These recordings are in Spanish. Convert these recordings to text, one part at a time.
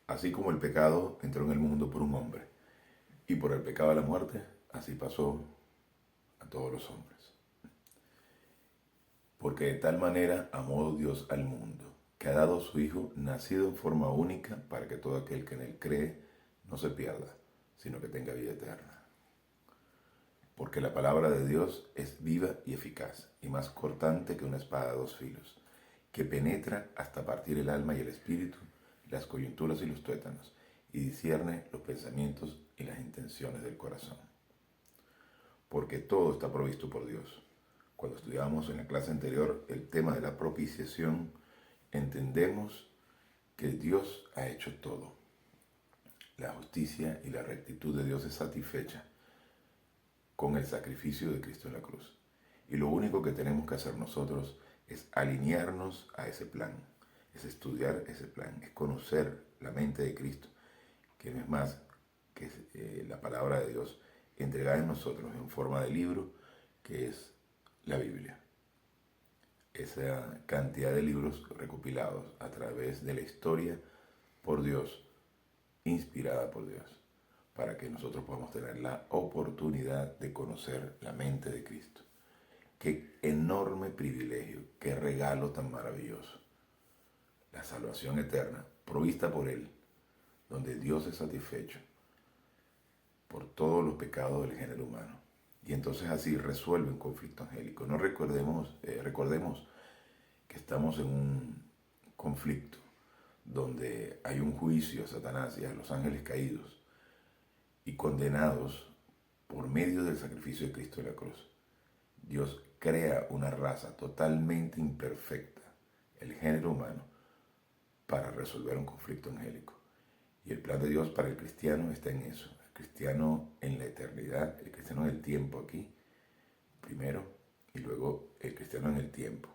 así como el pecado entró en el mundo por un hombre, y por el pecado de la muerte, así pasó a todos los hombres. Porque de tal manera amó Dios al mundo, que ha dado a su Hijo, nacido en forma única, para que todo aquel que en él cree no se pierda, sino que tenga vida eterna. Porque la palabra de Dios es viva y eficaz, y más cortante que una espada de dos filos, que penetra hasta partir el alma y el espíritu, las coyunturas y los tuétanos, y discierne los pensamientos y las intenciones del corazón. Porque todo está provisto por Dios. Cuando estudiábamos en la clase anterior el tema de la propiciación, entendemos que Dios ha hecho todo. La justicia y la rectitud de Dios es satisfecha con el sacrificio de Cristo en la cruz. Y lo único que tenemos que hacer nosotros es alinearnos a ese plan, es estudiar ese plan, es conocer la mente de Cristo, que no es más que la palabra de Dios entregada en nosotros en forma de libro, que es la Biblia. Esa cantidad de libros recopilados a través de la historia por Dios, inspirada por Dios, para que nosotros podamos tener la oportunidad de conocer la mente de Cristo. Qué enorme privilegio, qué regalo tan maravilloso. La salvación eterna, provista por Él, donde Dios es satisfecho por todos los pecados del género humano. Y entonces así resuelve un conflicto angélico. No recordemos que estamos en un conflicto donde hay un juicio a Satanás y a los ángeles caídos y condenados por medio del sacrificio de Cristo en la cruz. Dios crea una raza totalmente imperfecta, el género humano, para resolver un conflicto angélico. Y el plan de Dios para el cristiano está en eso. El cristiano en la eternidad, el cristiano en el tiempo aquí, primero, y luego el cristiano en el tiempo,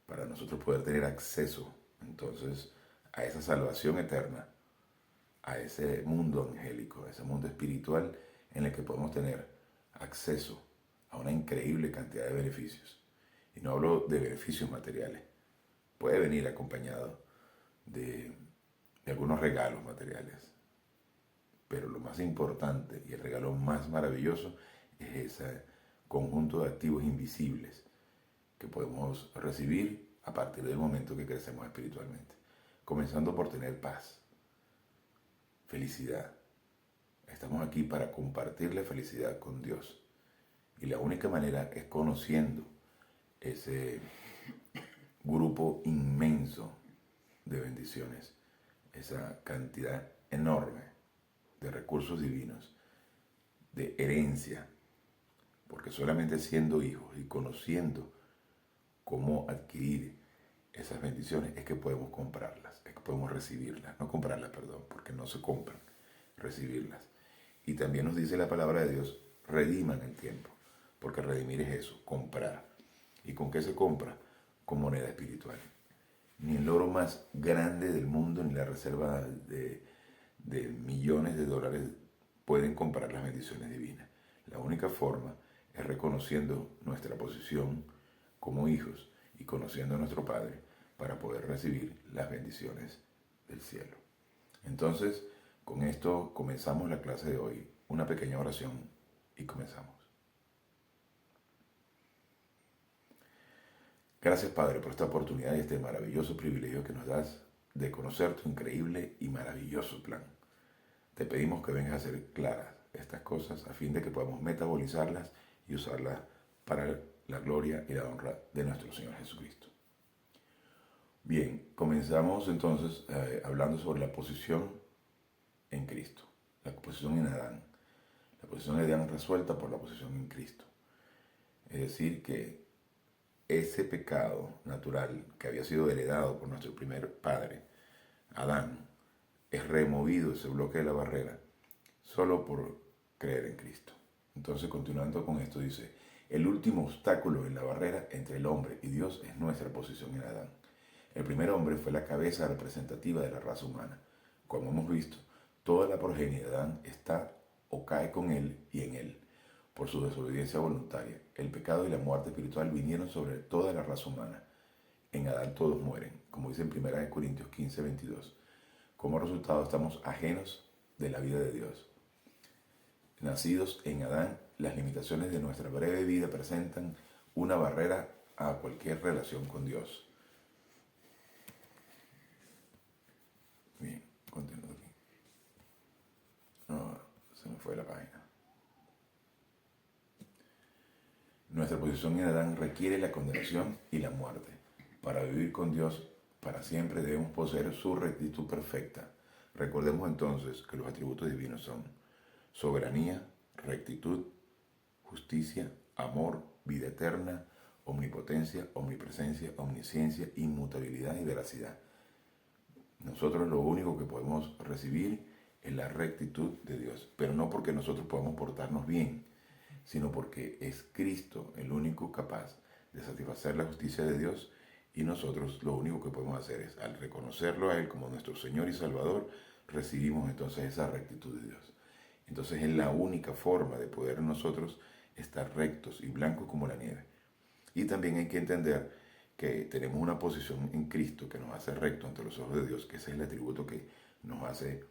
para nosotros poder tener acceso entonces a esa salvación eterna, a ese mundo angélico, a ese mundo espiritual en el que podemos tener acceso a una increíble cantidad de beneficios. Y no hablo de beneficios materiales, puede venir acompañado de algunos regalos materiales, pero lo más importante y el regalo más maravilloso es ese conjunto de activos invisibles que podemos recibir a partir del momento que crecemos espiritualmente. Comenzando por tener paz, felicidad. Estamos aquí para compartir la felicidad con Dios. Y la única manera es conociendo ese grupo inmenso de bendiciones, esa cantidad enorme de recursos divinos, de herencia, porque solamente siendo hijos y conociendo cómo adquirir esas bendiciones es que podemos comprarlas, es que podemos recibirlas, no comprarlas, perdón, porque no se compran, recibirlas. Y también nos dice la palabra de Dios, rediman el tiempo, porque redimir es eso, comprar. ¿Y con qué se compra? Con moneda espiritual. Ni el oro más grande del mundo, ni la reserva de millones de dólares pueden comprar las bendiciones divinas. La única forma es reconociendo nuestra posición como hijos y conociendo a nuestro Padre para poder recibir las bendiciones del cielo. Entonces, con esto comenzamos la clase de hoy. Una pequeña oración y comenzamos. Gracias, Padre, por esta oportunidad y este maravilloso privilegio que nos das de conocer tu increíble y maravilloso plan. Te pedimos que vengas a hacer claras estas cosas a fin de que podamos metabolizarlas y usarlas para la gloria y la honra de nuestro Señor Jesucristo. Bien, comenzamos entonces hablando sobre la posición en Cristo, la posición en Adán. La posición de Adán resuelta por la posición en Cristo. Es decir, que ese pecado natural que había sido heredado por nuestro primer padre, Adán, es removido ese bloque de la barrera solo por creer en Cristo. Entonces, continuando con esto, dice, el último obstáculo en la barrera entre el hombre y Dios es nuestra posición en Adán. El primer hombre fue la cabeza representativa de la raza humana. Como hemos visto, toda la progenie de Adán está o cae con él y en él. Por su desobediencia voluntaria, el pecado y la muerte espiritual vinieron sobre toda la raza humana. En Adán todos mueren, como dice en 1 Corintios 15:22. Como resultado estamos ajenos de la vida de Dios. Nacidos en Adán, las limitaciones de nuestra breve vida presentan una barrera a cualquier relación con Dios. Bien, continúo aquí. No, se me fue la página. Nuestra posición en Adán requiere la condenación y la muerte. Para vivir con Dios para siempre debemos poseer su rectitud perfecta. Recordemos entonces que los atributos divinos son soberanía, rectitud, justicia, amor, vida eterna, omnipotencia, omnipresencia, omnisciencia, inmutabilidad y veracidad. Nosotros lo único que podemos recibir es la rectitud de Dios, pero no porque nosotros podamos portarnos bien, sino porque es Cristo el único capaz de satisfacer la justicia de Dios, y nosotros lo único que podemos hacer es, al reconocerlo a Él como nuestro Señor y Salvador, recibimos entonces esa rectitud de Dios. Entonces es la única forma de poder nosotros estar rectos y blancos como la nieve. Y también hay que entender que tenemos una posición en Cristo que nos hace rectos ante los ojos de Dios, que ese es el atributo que nos hace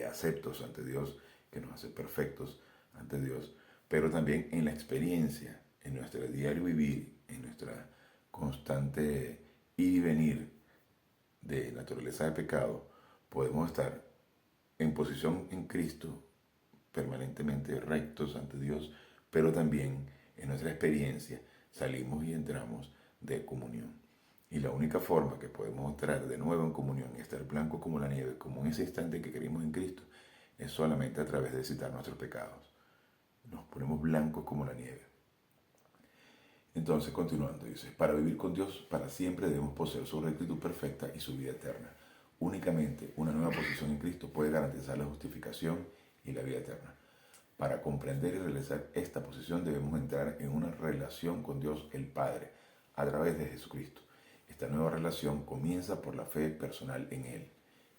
aceptos ante Dios, que nos hace perfectos ante Dios, pero también en la experiencia, en nuestro diario vivir, en nuestra constante ir y venir de naturaleza de pecado, podemos estar en posición en Cristo, permanentemente rectos ante Dios, pero también en nuestra experiencia salimos y entramos de comunión. Y la única forma que podemos entrar de nuevo en comunión y estar blancos como la nieve, como en ese instante que creímos en Cristo, es solamente a través de citar nuestros pecados. Nos ponemos blancos como la nieve. Entonces, continuando, dice, para vivir con Dios para siempre debemos poseer su rectitud perfecta y su vida eterna. Únicamente una nueva posición en Cristo puede garantizar la justificación y la vida eterna. Para comprender y realizar esta posición debemos entrar en una relación con Dios el Padre a través de Jesucristo. Esta nueva relación comienza por la fe personal en Él.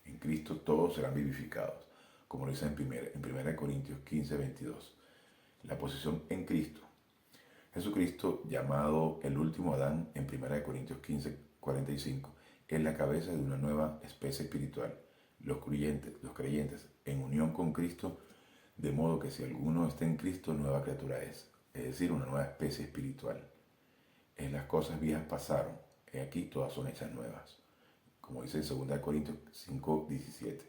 En Cristo todos serán vivificados, como lo dice en 1 Corintios 15, 22. La posición en Cristo. Jesucristo, llamado el último Adán en 1 Corintios 15, 45, es la cabeza de una nueva especie espiritual. Los creyentes en unión con Cristo, de modo que si alguno está en Cristo, nueva criatura es decir, una nueva especie espiritual. Las cosas viejas pasaron, y aquí todas son hechas nuevas, como dice en 2 Corintios 5, 17.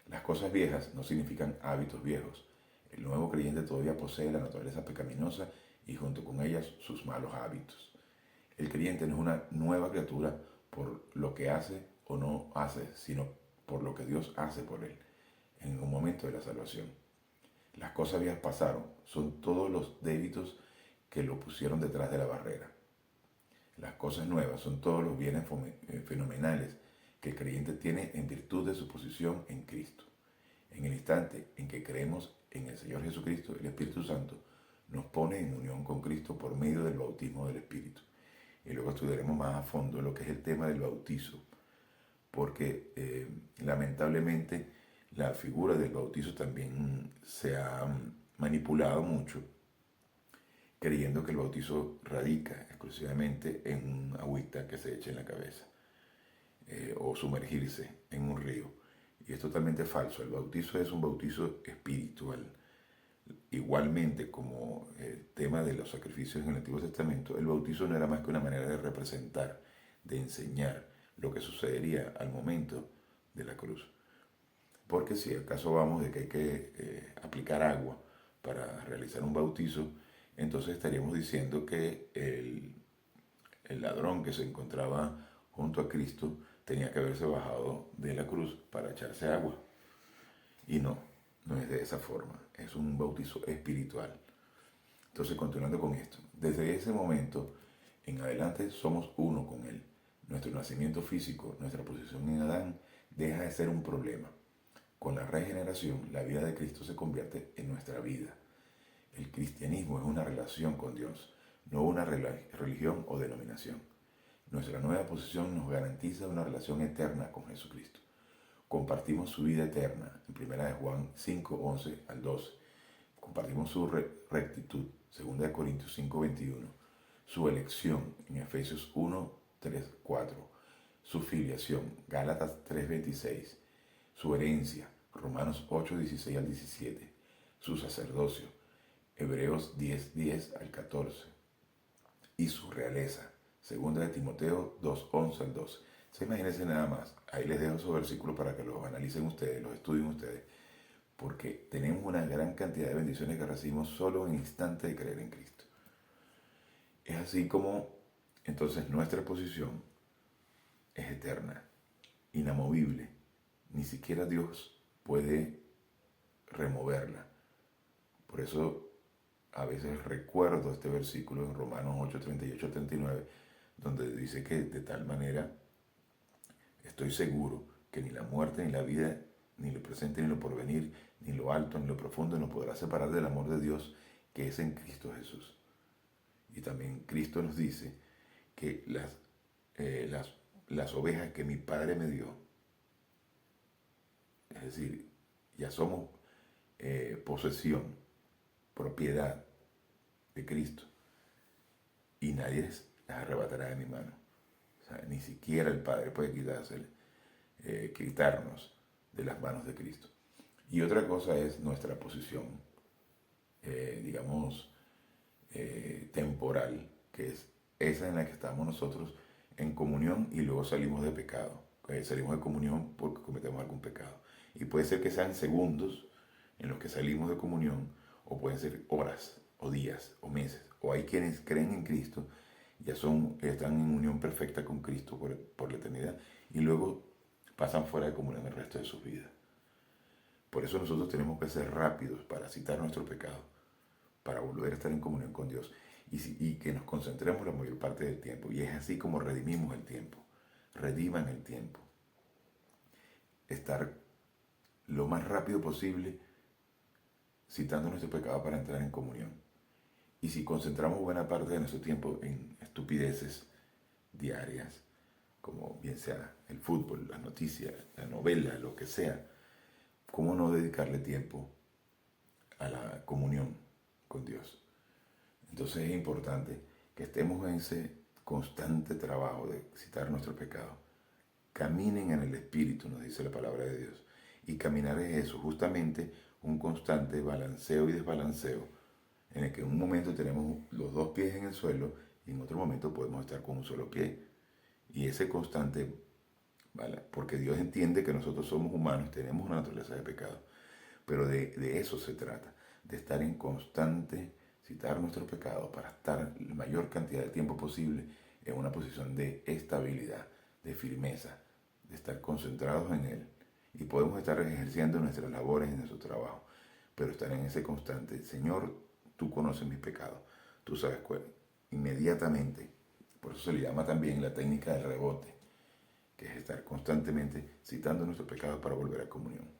Las cosas viejas no significan hábitos viejos. El nuevo creyente todavía posee la naturaleza pecaminosa y junto con ellas sus malos hábitos. El creyente no es una nueva criatura por lo que hace o no hace, sino por lo que Dios hace por él en un momento de la salvación. Las cosas viejas pasaron, son todos los débitos que lo pusieron detrás de la barrera. Las cosas nuevas son todos los bienes fenomenales que el creyente tiene en virtud de su posición en Cristo. En el instante en que creemos en el Señor Jesucristo, el Espíritu Santo nos pone en unión con Cristo por medio del bautismo del Espíritu. Y luego estudiaremos más a fondo lo que es el tema del bautizo, porque lamentablemente la figura del bautizo también se ha manipulado mucho, creyendo que el bautizo radica exclusivamente en un agüita que se echa en la cabeza o sumergirse en un río. Y es totalmente falso. El bautizo es un bautizo espiritual. Igualmente, como el tema de los sacrificios en el Antiguo Testamento, el bautizo no era más que una manera de representar, de enseñar lo que sucedería al momento de la cruz. Porque si acaso vamos de que hay que aplicar agua para realizar un bautizo, entonces estaríamos diciendo que el ladrón que se encontraba junto a Cristo tenía que haberse bajado de la cruz para echarse agua. Y no es de esa forma, es un bautizo espiritual. Entonces, continuando con esto, desde ese momento en adelante somos uno con Él. Nuestro nacimiento físico, nuestra posición en Adán, deja de ser un problema. Con la regeneración, la vida de Cristo se convierte en nuestra vida. El cristianismo es una relación con Dios, no una religión o denominación. Nuestra nueva posición nos garantiza una relación eterna con Jesucristo. Compartimos su vida eterna en 1 Juan 5, 11 al 12. Compartimos su rectitud, 2 Corintios 5, 21. Su elección en Efesios 1, 3, 4. su filiación, Gálatas 3:26, su herencia, Romanos 8:16 al 17, su sacerdocio, Hebreos 10:10 al 14, y su realeza, segunda de Timoteo 2:11 al 12. Se imagínense nada más, ahí les dejo esos versículos para que los analicen ustedes, los estudien ustedes, porque tenemos una gran cantidad de bendiciones que recibimos solo en el instante de creer en Cristo. Es así como entonces nuestra posición es eterna, inamovible. Ni siquiera Dios puede removerla. Por eso a veces recuerdo este versículo en Romanos 8:38-39, donde dice que de tal manera estoy seguro que ni la muerte, ni la vida, ni lo presente, ni lo porvenir, ni lo alto, ni lo profundo nos podrá separar del amor de Dios que es en Cristo Jesús. Y también Cristo nos dice que las ovejas que mi Padre me dio, es decir, ya somos posesión, propiedad de Cristo, y nadie las arrebatará de mi mano. O sea, ni siquiera el Padre puede quitarnos de las manos de Cristo. Y otra cosa es nuestra posición, digamos, temporal, que es esa en la que estamos nosotros en comunión y luego salimos de pecado. Salimos de comunión porque cometemos algún pecado. Y puede ser que sean segundos en los que salimos de comunión, o pueden ser horas, o días, o meses. O hay quienes creen en Cristo, están en unión perfecta con Cristo por la eternidad, y luego pasan fuera de comunión el resto de sus vidas. Por eso nosotros tenemos que ser rápidos para citar nuestro pecado, para volver a estar en comunión con Dios, y que nos concentremos la mayor parte del tiempo. Y es así como redimimos el tiempo. Rediman el tiempo. Estar lo más rápido posible citando nuestro pecado para entrar en comunión. Y si concentramos buena parte de nuestro tiempo en estupideces diarias, como bien sea el fútbol, las noticias, la novela, lo que sea, ¿cómo no dedicarle tiempo a la comunión con Dios? Entonces es importante que estemos en ese constante trabajo de citar nuestro pecado. Caminen en el Espíritu, nos dice la palabra de Dios. Y caminar es eso, justamente un constante balanceo y desbalanceo, en el que en un momento tenemos los dos pies en el suelo y en otro momento podemos estar con un solo pie. Y ese constante, ¿vale? Porque Dios entiende que nosotros somos humanos, tenemos una naturaleza de pecado, pero de eso se trata, de estar en constante citar nuestro pecado para estar la mayor cantidad de tiempo posible en una posición de estabilidad, de firmeza, de estar concentrados en Él. Y podemos estar ejerciendo nuestras labores en nuestro trabajo, pero estar en ese constante: Señor, tú conoces mis pecados, tú sabes cuál. Inmediatamente, por eso se le llama también la técnica del rebote, que es estar constantemente citando nuestros pecados para volver a comunión.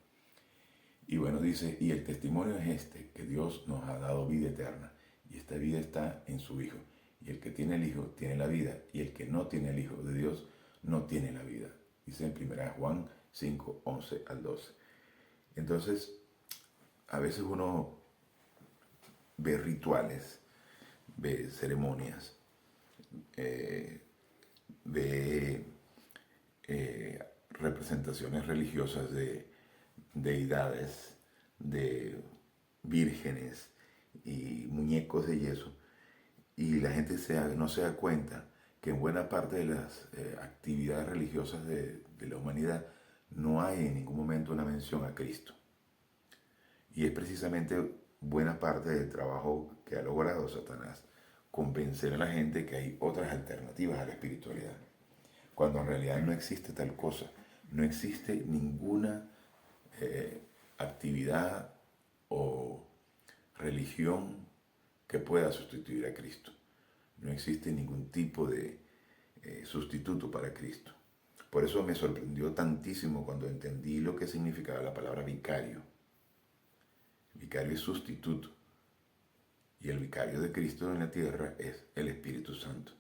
Y bueno, dice, y el testimonio es este, que Dios nos ha dado vida eterna, y esta vida está en su Hijo. Y el que tiene el Hijo tiene la vida, y el que no tiene el Hijo de Dios no tiene la vida. Dice en 1 Juan 5:11 al 12. Entonces, a veces uno ve rituales, ve ceremonias, ve representaciones religiosas de deidades, de vírgenes y muñecos de yeso, y la gente no se da cuenta que en buena parte de las actividades religiosas de la humanidad no hay en ningún momento una mención a Cristo. Y es precisamente buena parte del trabajo que ha logrado Satanás, convencer a la gente que hay otras alternativas a la espiritualidad, cuando en realidad no existe tal cosa. No existe ninguna actividad o religión que pueda sustituir a Cristo. No existe ningún tipo de sustituto para Cristo. Por eso me sorprendió tantísimo cuando entendí lo que significaba la palabra vicario. Vicario es sustituto. Y el vicario de Cristo en la tierra es el Espíritu Santo.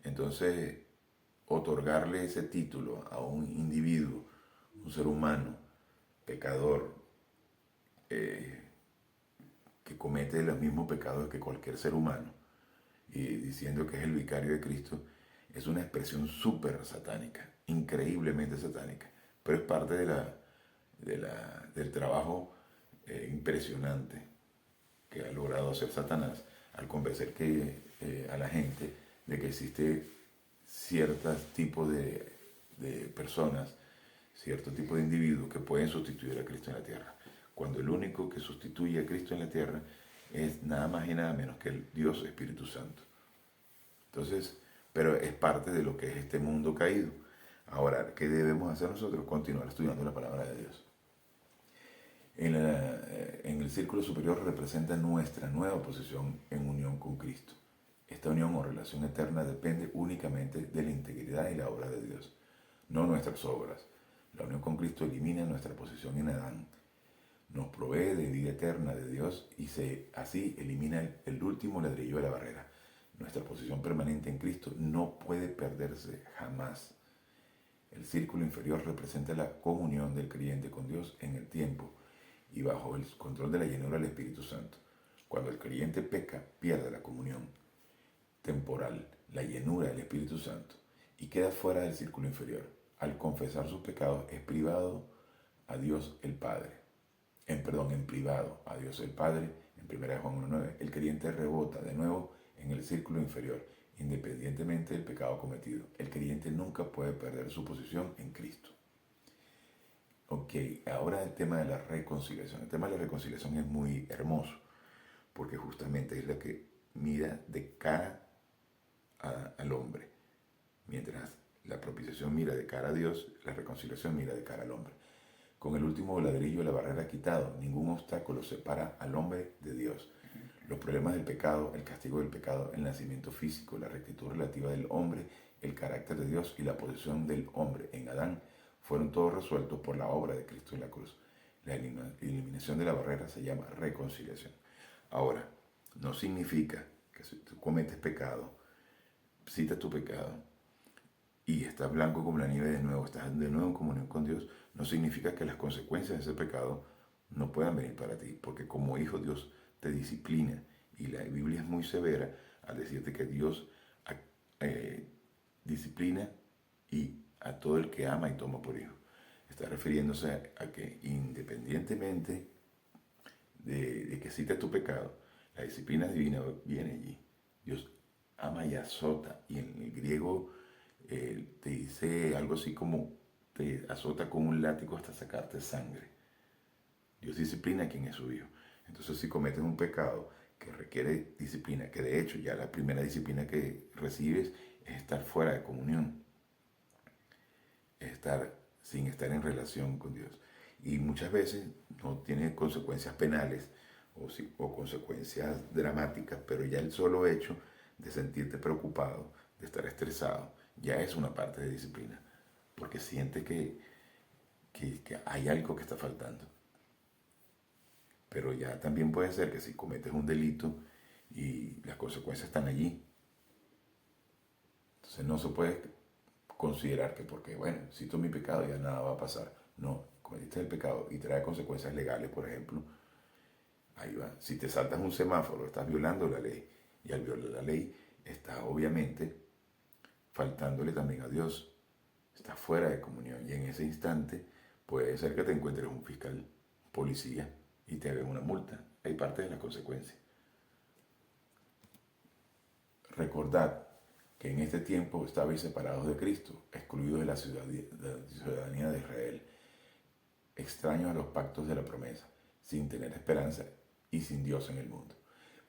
Entonces, otorgarle ese título a un individuo, un ser humano, pecador, que comete los mismos pecados que cualquier ser humano, y diciendo que es el vicario de Cristo, es una expresión súper satánica. increíblemente satánica, pero es parte del trabajo impresionante que ha logrado hacer Satanás al convencer a la gente de que existe ciertos tipos de personas, cierto tipo de individuos que pueden sustituir a Cristo en la tierra, cuando el único que sustituye a Cristo en la tierra es nada más y nada menos que el Dios Espíritu Santo. Entonces, pero es parte de lo que es este mundo caído. Ahora, ¿qué debemos hacer nosotros? Continuar estudiando la palabra de Dios. En el círculo superior representa nuestra nueva posición en unión con Cristo. Esta unión o relación eterna depende únicamente de la integridad y la obra de Dios, no nuestras obras. La unión con Cristo elimina nuestra posición en Adán, nos provee de vida eterna de Dios y así elimina el último ladrillo de la barrera. Nuestra posición permanente en Cristo no puede perderse jamás. El círculo inferior representa la comunión del creyente con Dios en el tiempo y bajo el control de la llenura del Espíritu Santo. Cuando el creyente peca, pierde la comunión temporal, la llenura del Espíritu Santo y queda fuera del círculo inferior. Al confesar sus pecados es privado a Dios el Padre. En privado a Dios el Padre, en 1 Juan 1:9, el creyente rebota de nuevo en el círculo inferior, independientemente del pecado cometido. El creyente nunca puede perder su posición en Cristo. Ok, ahora el tema de la reconciliación. El tema de la reconciliación es muy hermoso, porque justamente es la que mira de cara al hombre. Mientras la propiciación mira de cara a Dios, la reconciliación mira de cara al hombre. Con el último ladrillo de la barrera quitado, ningún obstáculo separa al hombre de Dios. Los problemas del pecado, el castigo del pecado, el nacimiento físico, la rectitud relativa del hombre, el carácter de Dios y la posición del hombre en Adán fueron todos resueltos por la obra de Cristo en la cruz. La eliminación de la barrera se llama reconciliación. Ahora, no significa que si tú cometes pecado, citas tu pecado y estás blanco como la nieve de nuevo, estás de nuevo en comunión con Dios, no significa que las consecuencias de ese pecado no puedan venir para ti, porque como hijo Dios te disciplina y la Biblia es muy severa al decirte que Dios disciplina y a todo el que ama y toma por hijo. Está refiriéndose a que independientemente de que cites tu pecado, la disciplina divina viene allí. Dios ama y azota, y en el griego te dice algo así como te azota con un látigo hasta sacarte sangre. Dios disciplina a quien es su hijo. Entonces, si cometes un pecado que requiere disciplina, que de hecho ya la primera disciplina que recibes es estar fuera de comunión, es estar sin estar en relación con Dios. Y muchas veces no tiene consecuencias penales o consecuencias dramáticas, pero ya el solo hecho de sentirte preocupado, de estar estresado, ya es una parte de disciplina, porque sientes que hay algo que está faltando. Pero ya también puede ser que si cometes un delito y las consecuencias están allí, entonces no se puede considerar que porque, bueno, cito mi pecado ya nada va a pasar. No, cometiste el pecado y trae consecuencias legales, por ejemplo, ahí va. Si te saltas un semáforo, estás violando la ley. Y al violar la ley, estás obviamente faltándole también a Dios. Estás fuera de comunión. Y en ese instante puede ser que te encuentres un fiscal, policía, y te hagan una multa. Hay parte de las consecuencias. Recordad que en este tiempo estabais separados de Cristo, excluidos de la ciudadanía de Israel, extraños a los pactos de la promesa, sin tener esperanza y sin Dios en el mundo.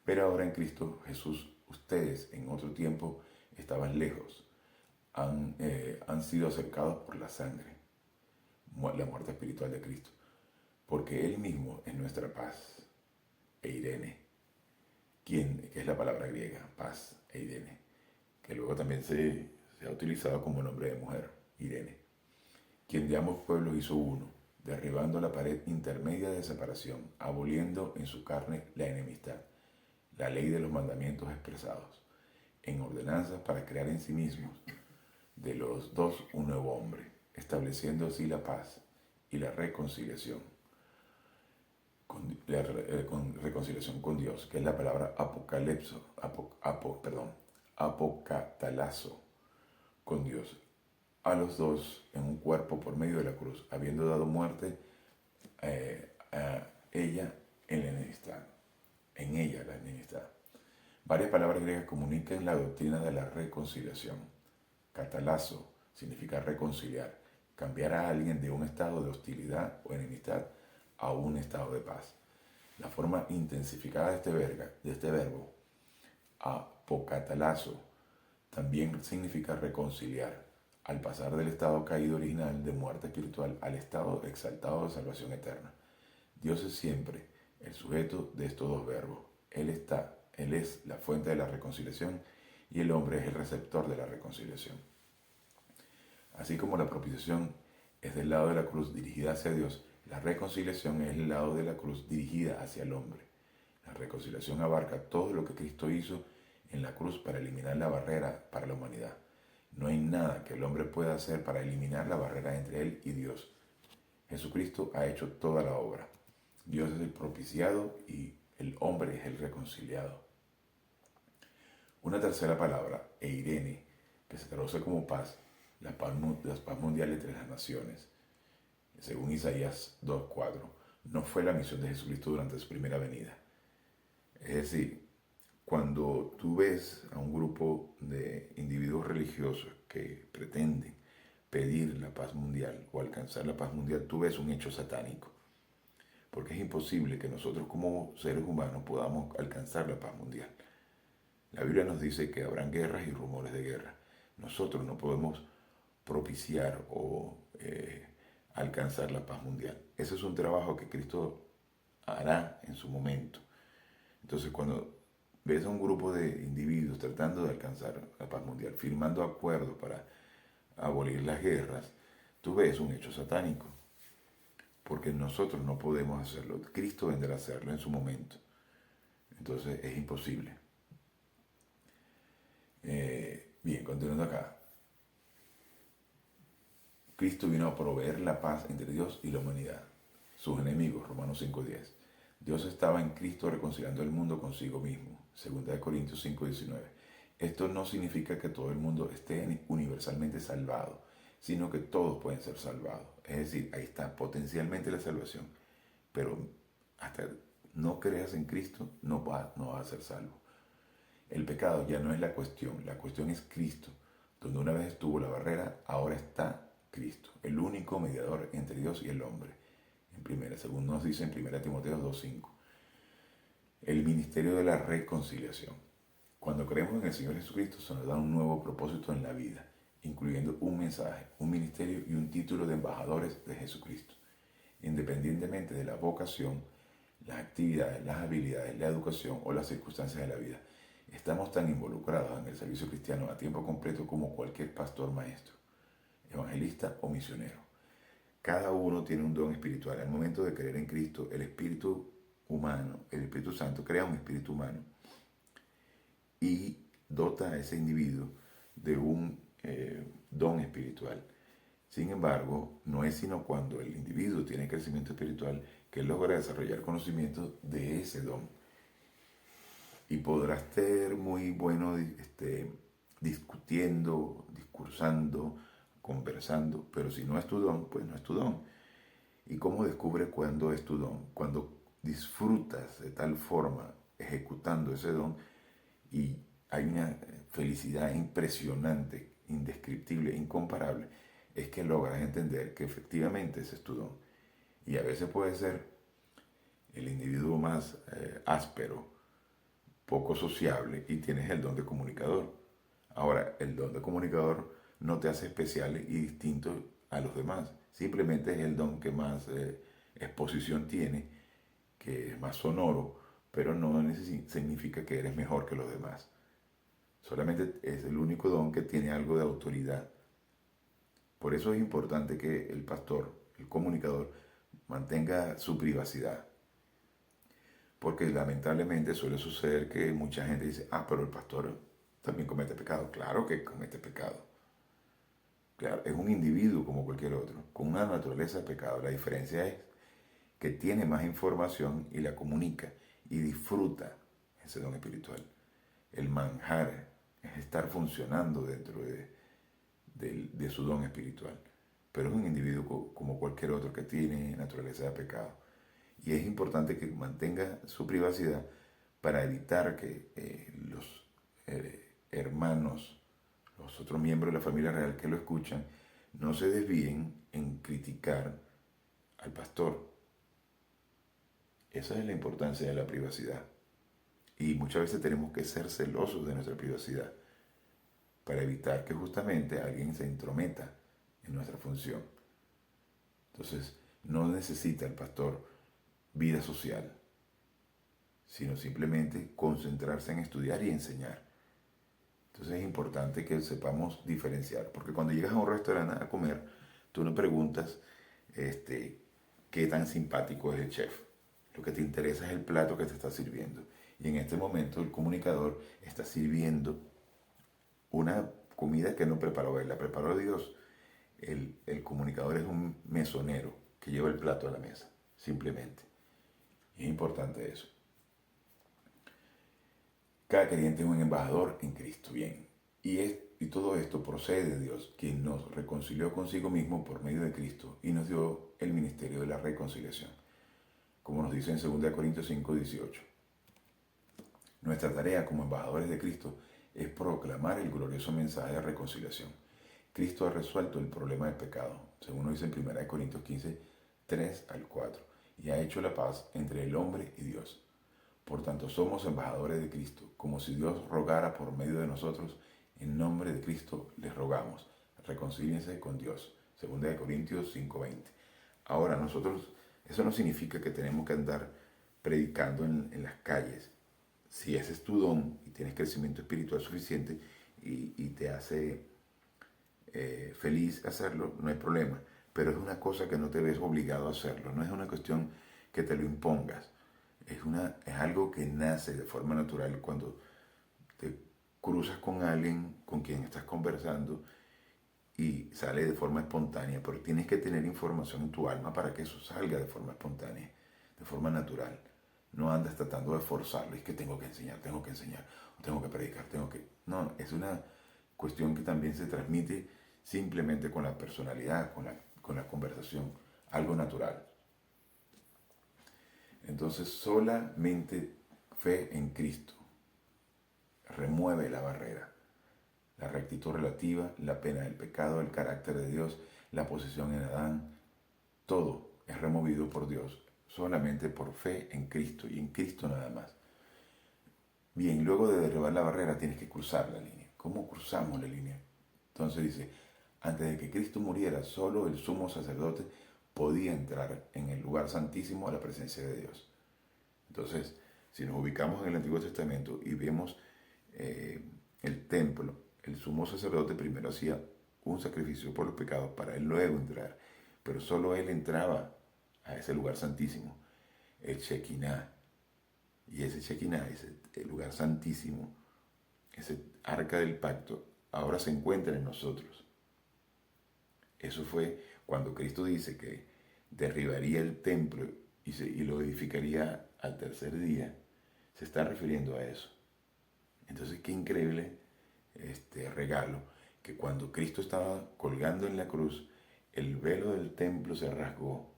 Pero ahora en Cristo Jesús, ustedes en otro tiempo estaban lejos, han sido acercados por la sangre, la muerte espiritual de Cristo, porque Él mismo es nuestra paz e Irene, que es la palabra griega, paz e Irene, que luego también se ha utilizado como nombre de mujer, Irene, quien de ambos pueblos hizo uno, derribando la pared intermedia de separación, aboliendo en su carne la enemistad, la ley de los mandamientos expresados, en ordenanzas para crear en sí mismos de los dos un nuevo hombre, estableciendo así la paz y la reconciliación, reconciliación con Dios, que es la palabra apocatalazo, con Dios, a los dos en un cuerpo por medio de la cruz, habiendo dado muerte a ella en la enemistad. En ella la enemistad. Varias palabras griegas comunican la doctrina de la reconciliación. Catalazo significa reconciliar, cambiar a alguien de un estado de hostilidad o enemistad a un estado de paz. La forma intensificada de este verbo, apocatalazo, también significa reconciliar, al pasar del estado caído original de muerte espiritual al estado exaltado de salvación eterna. Dios es siempre el sujeto de estos dos verbos. Él es la fuente de la reconciliación y el hombre es el receptor de la reconciliación. Así como la propiciación es del lado de la cruz dirigida hacia Dios, la reconciliación es el lado de la cruz dirigida hacia el hombre. La reconciliación abarca todo lo que Cristo hizo en la cruz para eliminar la barrera para la humanidad. No hay nada que el hombre pueda hacer para eliminar la barrera entre él y Dios. Jesucristo ha hecho toda la obra. Dios es el propiciado y el hombre es el reconciliado. Una tercera palabra, eirene, que se traduce como paz, la paz mundial entre las naciones. Según Isaías 2:4, no fue la misión de Jesucristo durante su primera venida. Es decir, cuando tú ves a un grupo de individuos religiosos que pretenden pedir la paz mundial o alcanzar la paz mundial, tú ves un hecho satánico. Porque es imposible que nosotros como seres humanos podamos alcanzar la paz mundial. La Biblia nos dice que habrán guerras y rumores de guerra. Nosotros no podemos propiciar o alcanzar la paz mundial. Ese es un trabajo que Cristo hará en su momento. Entonces, cuando ves a un grupo de individuos tratando de alcanzar la paz mundial, firmando acuerdos para abolir las guerras, tú ves un hecho satánico. Porque nosotros no podemos hacerlo. Cristo vendrá a hacerlo en su momento. Entonces es imposible. Bien, continuando acá. Cristo vino a proveer la paz entre Dios y la humanidad, sus enemigos, Romanos 5:10. Dios estaba en Cristo reconciliando el mundo consigo mismo, 2 Corintios 5:19. Esto no significa que todo el mundo esté universalmente salvado, sino que todos pueden ser salvados. Es decir, ahí está potencialmente la salvación, pero hasta no creas en Cristo no vas a ser salvo. El pecado ya no es la cuestión es Cristo. Donde una vez estuvo la barrera, ahora está Cristo, el único mediador entre Dios y el hombre. Según nos dice en 1 Timoteo 2:5. El ministerio de la reconciliación. Cuando creemos en el Señor Jesucristo, se nos da un nuevo propósito en la vida, incluyendo un mensaje, un ministerio y un título de embajadores de Jesucristo. Independientemente de la vocación, las actividades, las habilidades, la educación o las circunstancias de la vida, estamos tan involucrados en el servicio cristiano a tiempo completo como cualquier pastor maestro, evangelista o misionero. Cada uno tiene un don espiritual. Al momento de creer en Cristo, el Espíritu humano, el Espíritu Santo crea un espíritu humano y dota a ese individuo de un don espiritual. Sin embargo, no es sino cuando el individuo tiene crecimiento espiritual que él logra desarrollar conocimiento de ese don. Y podrás ser muy bueno discutiendo, discursando, conversando, pero si no es tu don, pues no es tu don. ¿Y cómo descubres cuándo es tu don? Cuando disfrutas de tal forma ejecutando ese don y hay una felicidad impresionante, indescriptible, incomparable, es que logras entender que efectivamente ese es tu don. Y a veces puede ser el individuo más áspero, poco sociable, y tienes el don de comunicador. Ahora, el don de comunicador no te hace especial y distinto a los demás. Simplemente es el don que más exposición tiene, que es más sonoro, pero no significa que eres mejor que los demás. Solamente es el único don que tiene algo de autoridad. Por eso es importante que el pastor, el comunicador, mantenga su privacidad. Porque lamentablemente suele suceder que mucha gente dice, pero el pastor también comete pecado. Claro que comete pecado. Claro, es un individuo como cualquier otro, con una naturaleza de pecado. La diferencia es que tiene más información y la comunica y disfruta ese don espiritual. El manjar es estar funcionando dentro de su don espiritual. Pero es un individuo como cualquier otro que tiene naturaleza de pecado. Y es importante que mantenga su privacidad para evitar que los hermanos, los otros miembros de la familia real que lo escuchan, no se desvíen en criticar al pastor. Esa es la importancia de la privacidad. Y muchas veces tenemos que ser celosos de nuestra privacidad para evitar que justamente alguien se entrometa en nuestra función. Entonces, no necesita el pastor vida social, sino simplemente concentrarse en estudiar y enseñar. Entonces es importante que sepamos diferenciar, porque cuando llegas a un restaurante a comer, tú no preguntas qué tan simpático es el chef. Lo que te interesa es el plato que te está sirviendo. Y en este momento el comunicador está sirviendo una comida que no preparó él, la preparó Dios. El comunicador es un mesonero que lleva el plato a la mesa, simplemente. Y es importante eso. Cada creyente es un embajador en Cristo, bien. Y todo esto procede de Dios, quien nos reconcilió consigo mismo por medio de Cristo y nos dio el ministerio de la reconciliación, como nos dice en 2 Corintios 5, 18. Nuestra tarea como embajadores de Cristo es proclamar el glorioso mensaje de reconciliación. Cristo ha resuelto el problema del pecado, según nos dice en 1 Corintios 15, 3 al 4, y ha hecho la paz entre el hombre y Dios. Por tanto, somos embajadores de Cristo, como si Dios rogara por medio de nosotros. En nombre de Cristo les rogamos, reconcíliense con Dios. 2 Corintios 5:20. Ahora, nosotros, eso no significa que tenemos que andar predicando en las calles. Si ese es tu don y tienes crecimiento espiritual suficiente y te hace feliz hacerlo, no hay problema. Pero es una cosa que no te ves obligado a hacerlo, no es una cuestión que te lo impongas. Es algo que nace de forma natural cuando te cruzas con alguien con quien estás conversando y sale de forma espontánea, pero tienes que tener información en tu alma para que eso salga de forma espontánea, de forma natural. No andas tratando de forzarlo, es que tengo que enseñar, o tengo que predicar, No, es una cuestión que también se transmite simplemente con la personalidad, con la conversación, algo natural. Entonces solamente fe en Cristo remueve la barrera, la rectitud relativa, la pena del pecado, el carácter de Dios, la posición en Adán, todo es removido por Dios solamente por fe en Cristo y en Cristo nada más. Bien, luego de derribar la barrera tienes que cruzar la línea. ¿Cómo cruzamos la línea? Entonces dice, antes de que Cristo muriera, solo el sumo sacerdote podía entrar en el lugar santísimo a la presencia de Dios. Entonces, si nos ubicamos en el Antiguo Testamento y vemos el templo, el sumo sacerdote primero hacía un sacrificio por los pecados para él luego entrar, pero solo él entraba a ese lugar santísimo, el Shekinah. Y ese Shekinah, el lugar santísimo, ese arca del pacto, ahora se encuentra en nosotros. Eso fue cuando Cristo dice que derribaría el templo y lo edificaría al tercer día. Se está refiriendo a eso. Entonces, qué increíble este regalo, que cuando Cristo estaba colgando en la cruz, el velo del templo se rasgó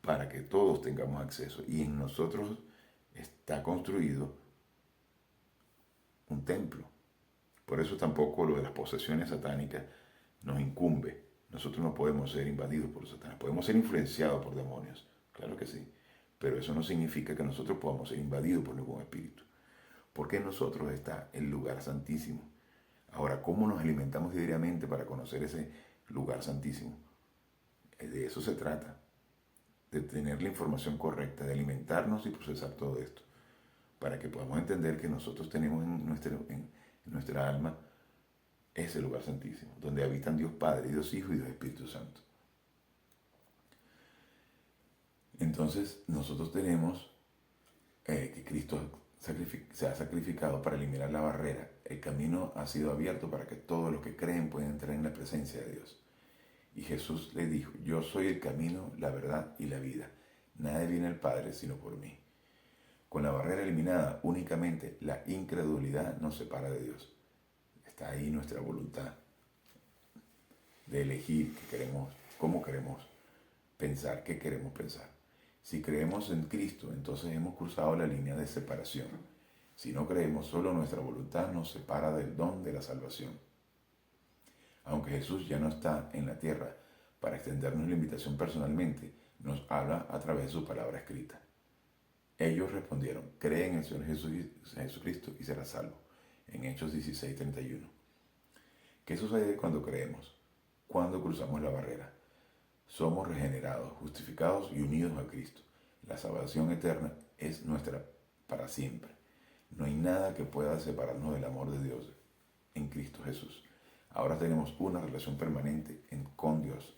para que todos tengamos acceso. Y en nosotros está construido un templo. Por eso tampoco lo de las posesiones satánicas nos incumbe. Nosotros no podemos ser invadidos por Satanás. Podemos ser influenciados por demonios, claro que sí. Pero eso no significa que nosotros podamos ser invadidos por ningún espíritu. Porque en nosotros está el lugar santísimo. Ahora, ¿cómo nos alimentamos diariamente para conocer ese lugar santísimo? De eso se trata. De tener la información correcta, de alimentarnos y procesar todo esto. Para que podamos entender que nosotros tenemos en nuestra alma ese lugar santísimo, donde habitan Dios Padre, Dios Hijo y Dios Espíritu Santo. Entonces, nosotros tenemos que Cristo se ha sacrificado para eliminar la barrera. El camino ha sido abierto para que todos los que creen puedan entrar en la presencia de Dios. Y Jesús le dijo, yo soy el camino, la verdad y la vida. Nadie viene al Padre sino por mí. Con la barrera eliminada, únicamente la incredulidad nos separa de Dios. Está ahí nuestra voluntad. de elegir qué queremos, cómo queremos pensar, qué queremos pensar. Si creemos en Cristo, entonces hemos cruzado la línea de separación. Si no creemos, solo nuestra voluntad nos separa del don de la salvación. Aunque Jesús ya no está en la tierra para extendernos la invitación personalmente, nos habla a través de su palabra escrita. Ellos respondieron, cree en el Señor Jesucristo y serás salvo. En Hechos 16:31. ¿Qué sucede cuando creemos? Cuando cruzamos la barrera. Somos regenerados, justificados y unidos a Cristo. La salvación eterna es nuestra para siempre. No hay nada que pueda separarnos del amor de Dios en Cristo Jesús. Ahora tenemos una relación permanente con Dios,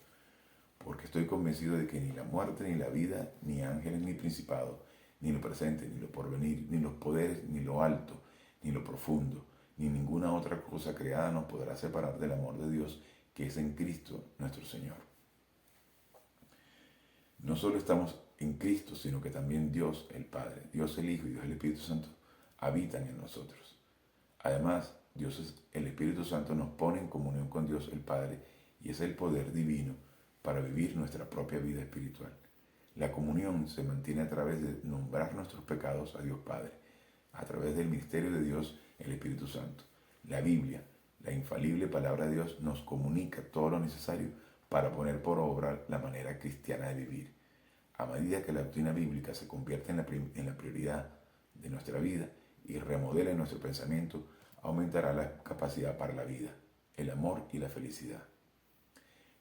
porque estoy convencido de que ni la muerte, ni la vida, ni ángeles, ni principados, ni lo presente, ni lo porvenir, ni los poderes, ni lo alto, ni lo profundo, ni ninguna otra cosa creada nos podrá separar del amor de Dios que es en Cristo nuestro Señor. No solo estamos en Cristo, sino que también Dios el Padre, Dios el Hijo y Dios el Espíritu Santo habitan en nosotros. Además, el Espíritu Santo nos pone en comunión con Dios el Padre y es el poder divino para vivir nuestra propia vida espiritual. La comunión se mantiene a través de nombrar nuestros pecados a Dios Padre, a través del misterio de Dios, el Espíritu Santo. La Biblia, la infalible palabra de Dios, nos comunica todo lo necesario para poner por obra la manera cristiana de vivir. A medida que la doctrina bíblica se convierte en la prioridad de nuestra vida y remodela nuestro pensamiento, aumentará la capacidad para la vida, el amor y la felicidad.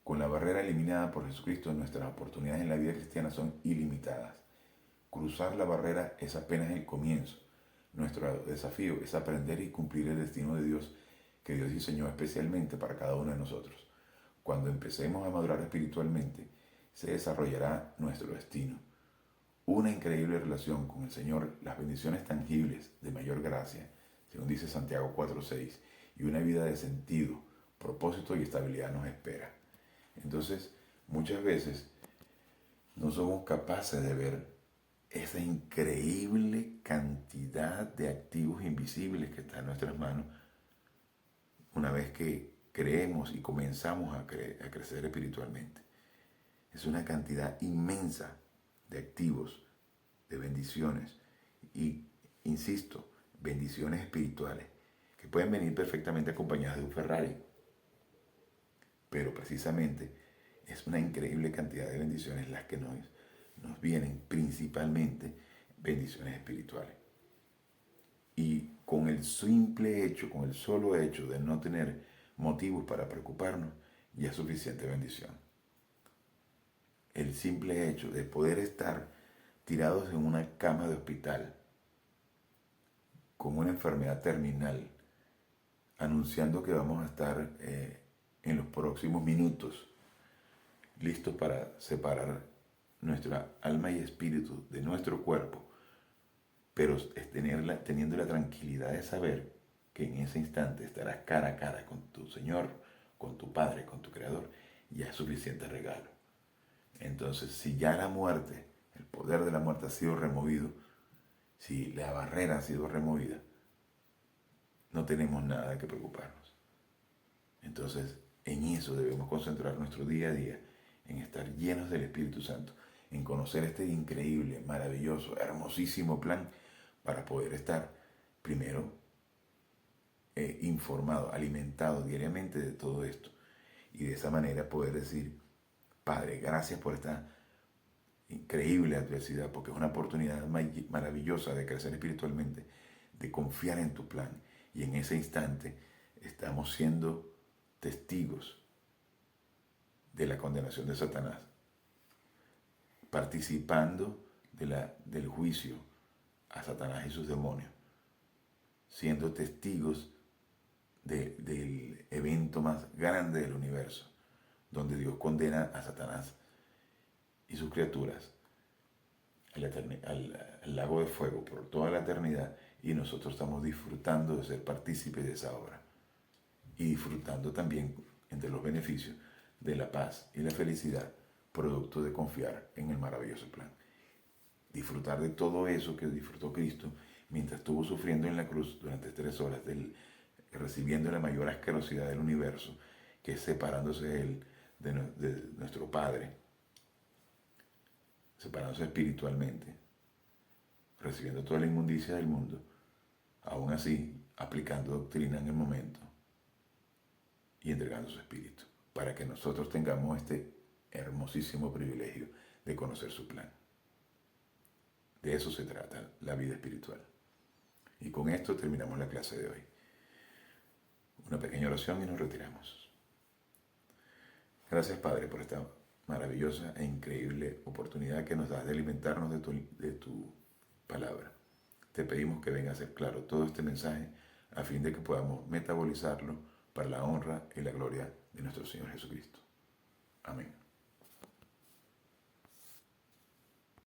Con la barrera eliminada por Jesucristo, nuestras oportunidades en la vida cristiana son ilimitadas. Cruzar la barrera es apenas el comienzo. Nuestro desafío es aprender y cumplir el destino de Dios que Dios diseñó especialmente para cada uno de nosotros. Cuando empecemos a madurar espiritualmente, se desarrollará nuestro destino. Una increíble relación con el Señor, las bendiciones tangibles de mayor gracia, según dice Santiago 4:6, y una vida de sentido, propósito y estabilidad nos espera. Entonces, muchas veces no somos capaces de ver esa increíble cantidad de activos invisibles que está en nuestras manos una vez que creemos y comenzamos a crecer espiritualmente. Es una cantidad inmensa de activos, de bendiciones y, insisto, bendiciones espirituales que pueden venir perfectamente acompañadas de un Ferrari. Pero precisamente es una increíble cantidad de bendiciones las que nos vienen, principalmente bendiciones espirituales. Y con el simple hecho, con el solo hecho de no tener motivos para preocuparnos, ya es suficiente bendición. El simple hecho de poder estar tirados en una cama de hospital con una enfermedad terminal, anunciando que vamos a estar en los próximos minutos listos para separar nuestra alma y espíritu de nuestro cuerpo, pero teniendo la tranquilidad de saber que en ese instante estarás cara a cara con tu Señor, con tu Padre, con tu Creador, ya es suficiente regalo. Entonces, si ya la muerte, el poder de la muerte ha sido removido, si la barrera ha sido removida, no tenemos nada de que preocuparnos. Entonces, en eso debemos concentrar nuestro día a día, en estar llenos del Espíritu Santo, en conocer este increíble, maravilloso, hermosísimo plan para poder estar primero informado, alimentado diariamente de todo esto y de esa manera poder decir, Padre, gracias por esta increíble adversidad, porque es una oportunidad maravillosa de crecer espiritualmente, de confiar en tu plan, y en ese instante estamos siendo testigos de la condenación de Satanás, participando del juicio a Satanás y sus demonios, siendo testigos del evento más grande del universo, donde Dios condena a Satanás y sus criaturas al lago de fuego por toda la eternidad, y nosotros estamos disfrutando de ser partícipes de esa obra y disfrutando también entre los beneficios de la paz y la felicidad producto de confiar en el maravilloso plan. Disfrutar de todo eso que disfrutó Cristo mientras estuvo sufriendo en la cruz durante 3 horas, recibiendo la mayor asquerosidad del universo, que es separándose de Él de nuestro Padre, separándose espiritualmente, recibiendo toda la inmundicia del mundo, aún así aplicando doctrina en el momento y entregando su espíritu, para que nosotros tengamos este hermosísimo privilegio de conocer su plan. De eso se trata la vida espiritual. Y con esto terminamos la clase de hoy. Una pequeña oración y nos retiramos. Gracias, Padre, por esta maravillosa e increíble oportunidad que nos das de alimentarnos de tu palabra. Te pedimos que venga a ser claro todo este mensaje a fin de que podamos metabolizarlo para la honra y la gloria de nuestro Señor Jesucristo. Amén.